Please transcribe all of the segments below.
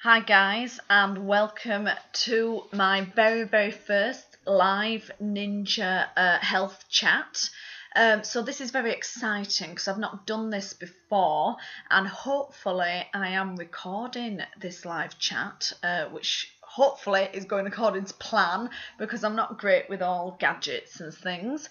Hi guys, and welcome to my very first live Ninja health chat. So this is very exciting because I've not done this before, and hopefully I am recording this live chat, which hopefully is going according to plan because I'm not great with all gadgets and things.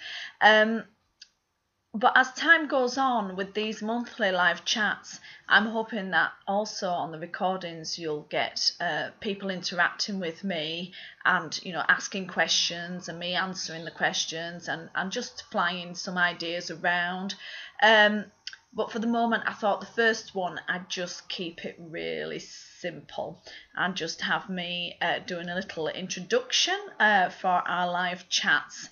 But as time goes on with these monthly live chats, I'm hoping that also on the recordings you'll get people interacting with me and, asking questions and me answering the questions and just flying some ideas around. But for the moment, I thought the first one, I'd just keep it really simple and just have me doing a little introduction for our live chats.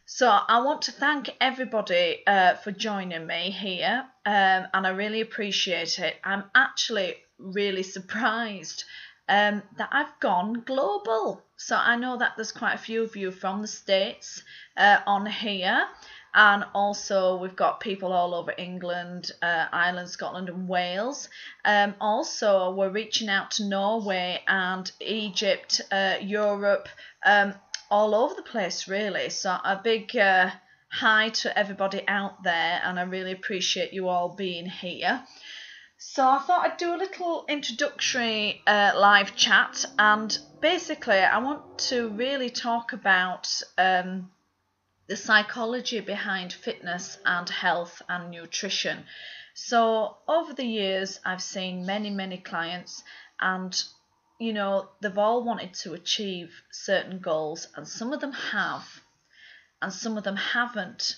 So I want to thank everybody for joining me here, and I really appreciate it. I'm actually really surprised that I've gone global. So I know that there's quite a few of you from the States on here, and also we've got people all over England, Ireland, Scotland and Wales. Also, we're reaching out to Norway and Egypt, Europe, all over the place really. So a big hi to everybody out there, and I really appreciate you all being here. So I thought I'd do a little introductory live chat, and basically I want to really talk about the psychology behind fitness and health and nutrition. So over the years I've seen many clients, and they've all wanted to achieve certain goals, and some of them have, and some of them haven't.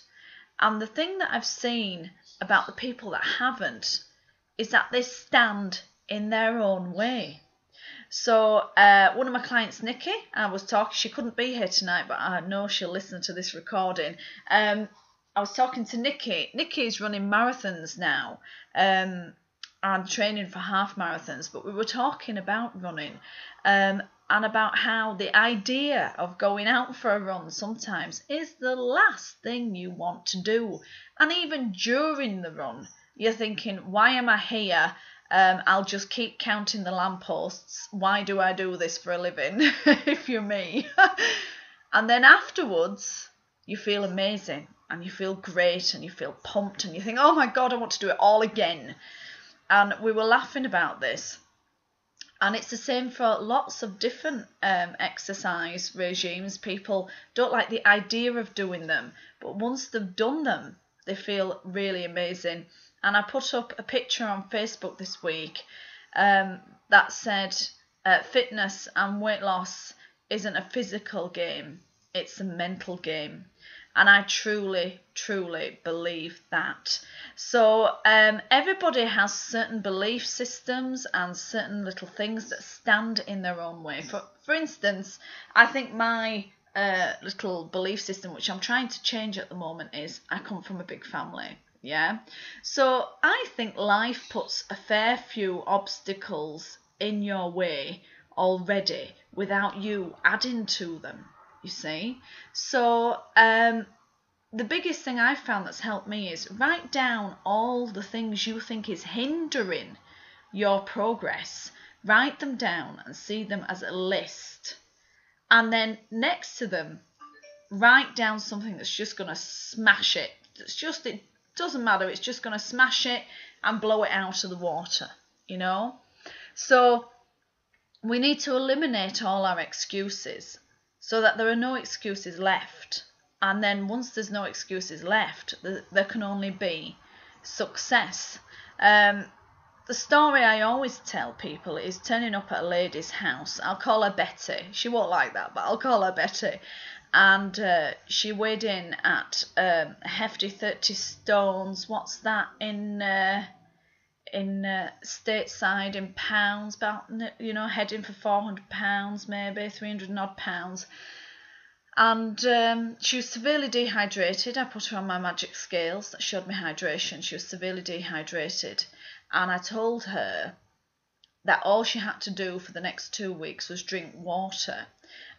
And the thing that I've seen about the people that haven't is that they stand in their own way. So one of my clients, Nikki, I was talking, she couldn't be here tonight, but I know she'll listen to this recording. I was talking to Nikki. Nikki is running marathons now. And training for half marathons, but we were talking about running and about how the idea of going out for a run sometimes is the last thing you want to do. And even during the run, you're thinking, why am I here? I'll just keep counting the lampposts. Why do I do this for a living? If you're me. And then afterwards, you feel amazing and you feel great and you feel pumped and you think, oh my God, I want to do it all again. And we were laughing about this, and it's the same for lots of different exercise regimes. People don't like the idea of doing them, but once they've done them, they feel really amazing. And I put up a picture on Facebook this week that said fitness and weight loss isn't a physical game, it's a mental game. And I truly believe that. So everybody has certain belief systems and certain little things that stand in their own way. For instance, I think my little belief system, which I'm trying to change at the moment, is I come from a big family. Yeah. So I think life puts a fair few obstacles in your way already without you adding to them. You see, so the biggest thing I've found that's helped me is write down all the things you think is hindering your progress. Write them down and see them as a list, and then next to them write down something that's just going to smash it. It doesn't matter, it's just going to smash it and blow it out of the water, So we need to eliminate all our excuses, so that there are no excuses left. And then once there's no excuses left, there can only be success. The story I always tell people is turning up at a lady's house. I'll call her Betty. She won't like that, but I'll call her Betty. And she weighed in at a hefty 30 stones. What's that in stateside in pounds? About, heading for 400 pounds, maybe 300 and odd pounds. And she was severely dehydrated. I put her on my magic scales that showed me hydration. She was severely dehydrated, and I told her that all she had to do for the next 2 weeks was drink water.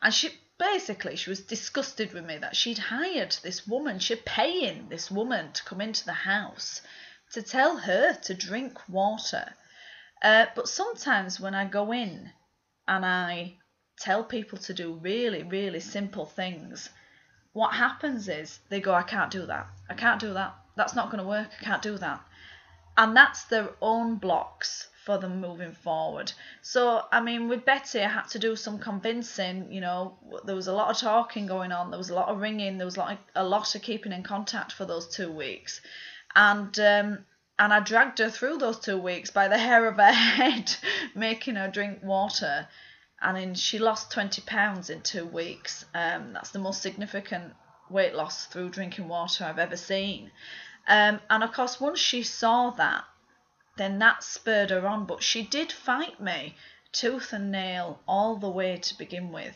And she was disgusted with me that she'd hired this woman, she'd paying this woman to come into the house to tell her to drink water. But sometimes when I go in and I tell people to do really, really simple things, what happens is they go, I can't do that. I can't do that. That's not going to work. I can't do that. And that's their own blocks for them moving forward. So, I mean, with Betty, I had to do some convincing. You know, there was a lot of talking going on. There was a lot of ringing. There was a lot of keeping in contact for those 2 weeks. And I dragged her through those 2 weeks by the hair of her head, making her drink water. And then she lost 20 pounds in 2 weeks. That's the most significant weight loss through drinking water I've ever seen. And of course, once she saw that, then that spurred her on. But she did fight me tooth and nail all the way to begin with.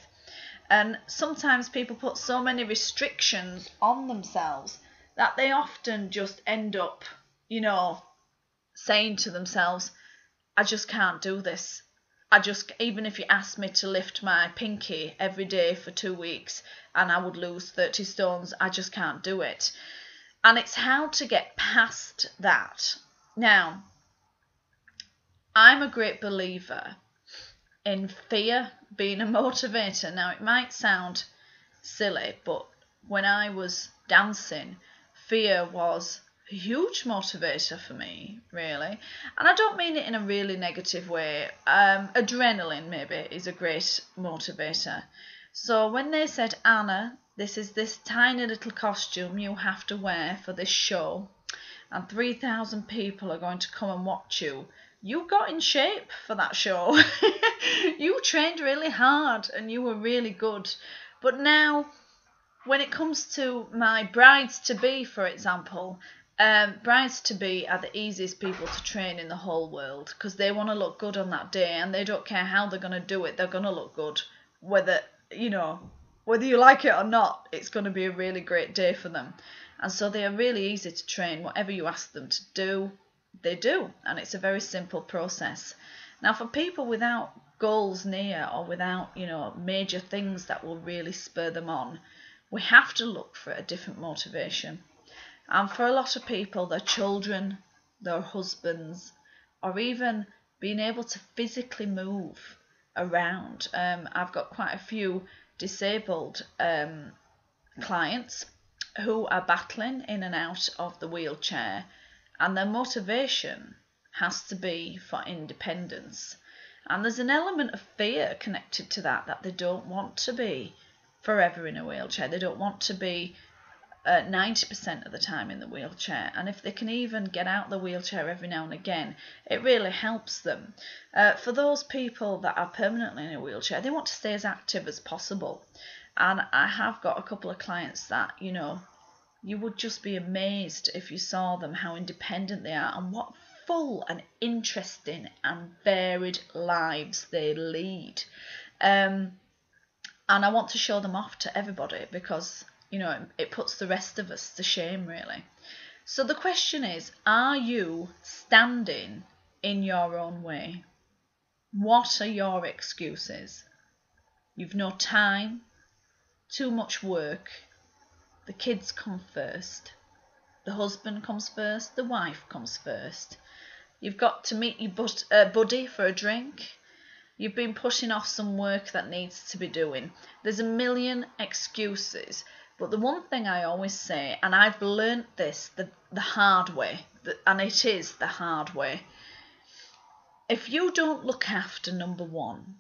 And sometimes people put so many restrictions on themselves that they often just end up, you know, saying to themselves, I just can't do this. Even if you asked me to lift my pinky every day for 2 weeks and I would lose 30 stones, I just can't do it. And it's how to get past that. Now, I'm a great believer in fear being a motivator. Now, it might sound silly, but when I was dancing, fear was a huge motivator for me, really. And I don't mean it in a really negative way. Adrenaline, maybe, is a great motivator. So when they said, Anna, this is this tiny little costume you have to wear for this show, and 3,000 people are going to come and watch you, you got in shape for that show. You trained really hard and you were really good. But now, when it comes to my brides-to-be, for example, brides-to-be are the easiest people to train in the whole world because they want to look good on that day and they don't care how they're going to do it. They're going to look good. Whether you like it or not, it's going to be a really great day for them. And so they are really easy to train. Whatever you ask them to do, they do. And it's a very simple process. Now, for people without goals near or without, major things that will really spur them on, we have to look for a different motivation. And for a lot of people, their children, their husbands, or even being able to physically move around. I've got quite a few disabled clients who are battling in and out of the wheelchair, and their motivation has to be for independence. And there's an element of fear connected to that they don't want to be forever in a wheelchair. They don't want to be 90% of the time in the wheelchair, and if they can even get out the wheelchair every now and again, it really helps them. For those people that are permanently in a wheelchair, they want to stay as active as possible, and I have got a couple of clients that you would just be amazed if you saw them, how independent they are and what full and interesting and varied lives they lead. And I want to show them off to everybody because it puts the rest of us to shame, really. So the question is, are you standing in your own way? What are your excuses? You've no time, too much work, the kids come first, the husband comes first, the wife comes first. You've got to meet your buddy for a drink. You've been putting off some work that needs to be doing. There's a million excuses. But the one thing I always say, and I've learnt this the hard way, and it is the hard way, if you don't look after number one,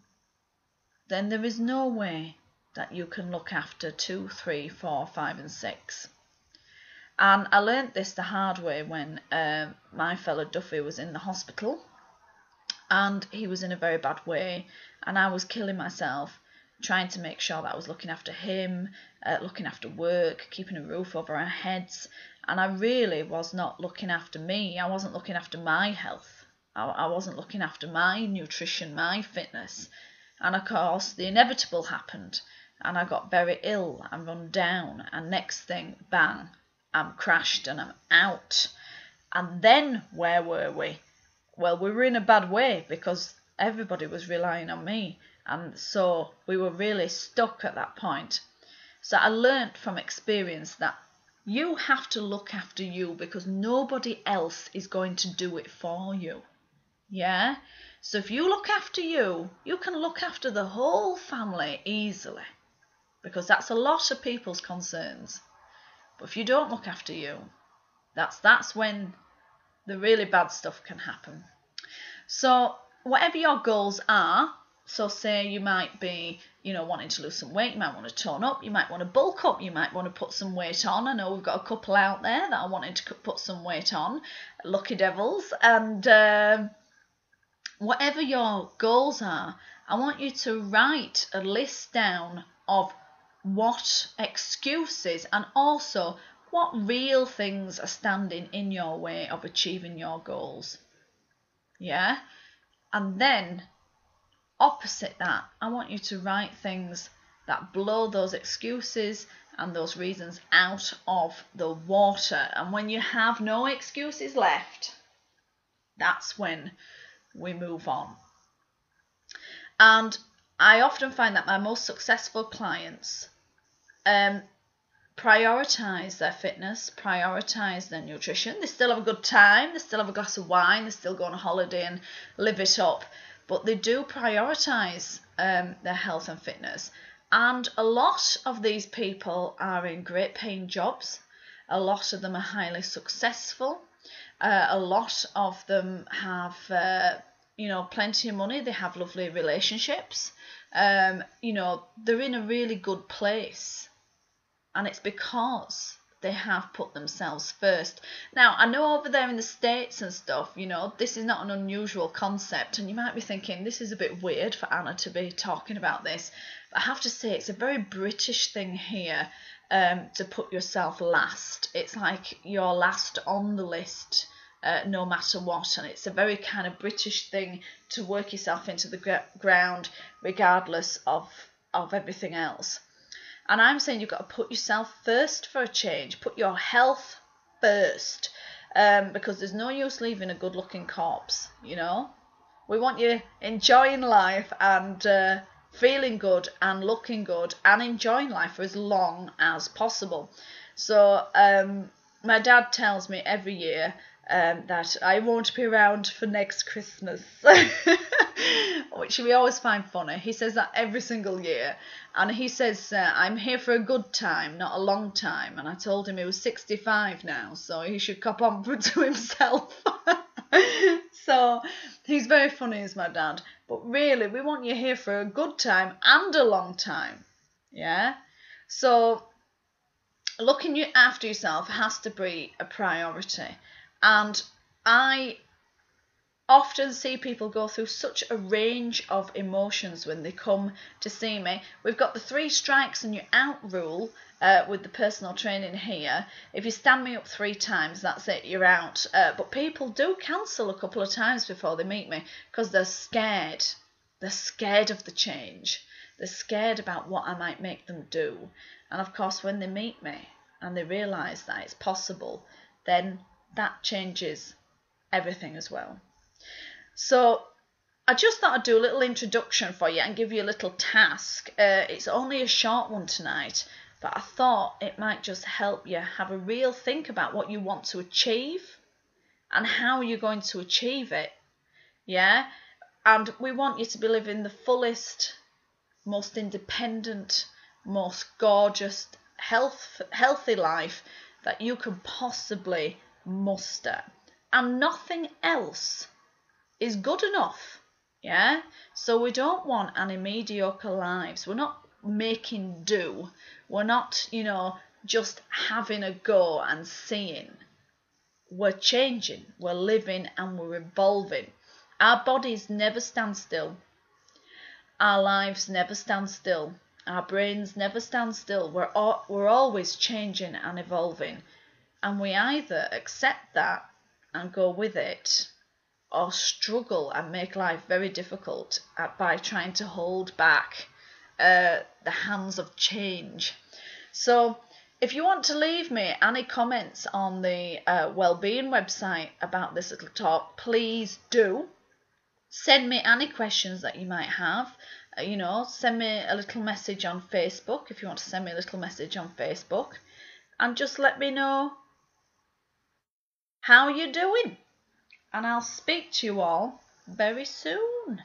then there is no way that you can look after 2, 3, 4, 5 and 6. And I learnt this the hard way when my fella Duffy was in the hospital, and he was in a very bad way, and I was killing myself trying to make sure that I was looking after him, looking after work, keeping a roof over our heads, and I really was not looking after me. I wasn't looking after my health. I wasn't looking after my nutrition, my fitness. And of course, the inevitable happened, and I got very ill and run down, and next thing, bang, I'm crashed and I'm out. And then where were we? Well, we were in a bad way because everybody was relying on me. And so we were really stuck at that point. So I learnt from experience that you have to look after you because nobody else is going to do it for you. Yeah? So if you look after you, you can look after the whole family easily, because that's a lot of people's concerns. But if you don't look after you, that's when the really bad stuff can happen. So whatever your goals are, so say you might be, wanting to lose some weight, you might want to tone up, you might want to bulk up, you might want to put some weight on. I know we've got a couple out there that are wanting to put some weight on, lucky devils. And whatever your goals are, I want you to write a list down of what excuses and also what real things are standing in your way of achieving your goals. Yeah? And then, opposite that, I want you to write things that blow those excuses and those reasons out of the water. And when you have no excuses left, that's when we move on. And I often find that my most successful clients prioritize their fitness, prioritize their nutrition. They still have a good time, they still have a glass of wine, they still go on a holiday and live it up, but they do prioritize their health and fitness. And a lot of these people are in great paying jobs. A lot of them are highly successful. A lot of them have plenty of money. They have lovely relationships. They're in a really good place. And it's because they have put themselves first. Now, I know over there in the States and stuff, this is not an unusual concept. And you might be thinking, this is a bit weird for Anna to be talking about this. But I have to say, it's a very British thing here to put yourself last. It's like you're last on the list no matter what. And it's a very kind of British thing to work yourself into the ground regardless of everything else. And I'm saying you've got to put yourself first for a change. Put your health first. Because there's no use leaving a good-looking corpse, We want you enjoying life and feeling good and looking good and enjoying life for as long as possible. So my dad tells me every year that I won't be around for next Christmas, which we always find funny. He says that every single year, and he says I'm here for a good time, not a long time. And I told him he was 65 now, so he should cop on to himself. So he's very funny, is my dad. But really, we want you here for a good time and a long time. Yeah? So looking after yourself has to be a priority. And I often see people go through such a range of emotions when they come to see me. We've got the 3 strikes and you're out rule with the personal training here. If you stand me up 3 times, that's it, you're out. But people do cancel a couple of times before they meet me because they're scared. They're scared of the change. They're scared about what I might make them do. And of course, when they meet me and they realise that it's possible, then that changes everything as well. So I just thought I'd do a little introduction for you and give you a little task. It's only a short one tonight, but I thought it might just help you have a real think about what you want to achieve and how you're going to achieve it. Yeah? And we want you to be living the fullest, most independent, most gorgeous, healthy life that you can possibly muster. And nothing else is good enough. Yeah? So we don't want any mediocre lives. We're not making do. We're not, just having a go and seeing. We're changing, we're living, and we're evolving. Our bodies never stand still. Our lives never stand still. Our brains never stand still. We're always changing and evolving. And we either accept that and go with it, or struggle and make life very difficult by trying to hold back the hands of change. So if you want to leave me any comments on the Wellbeing website about this little talk, please do. Send me any questions that you might have. Send me a little message on Facebook if you want to send me a little message on Facebook. And just let me know how you're doing. And I'll speak to you all very soon.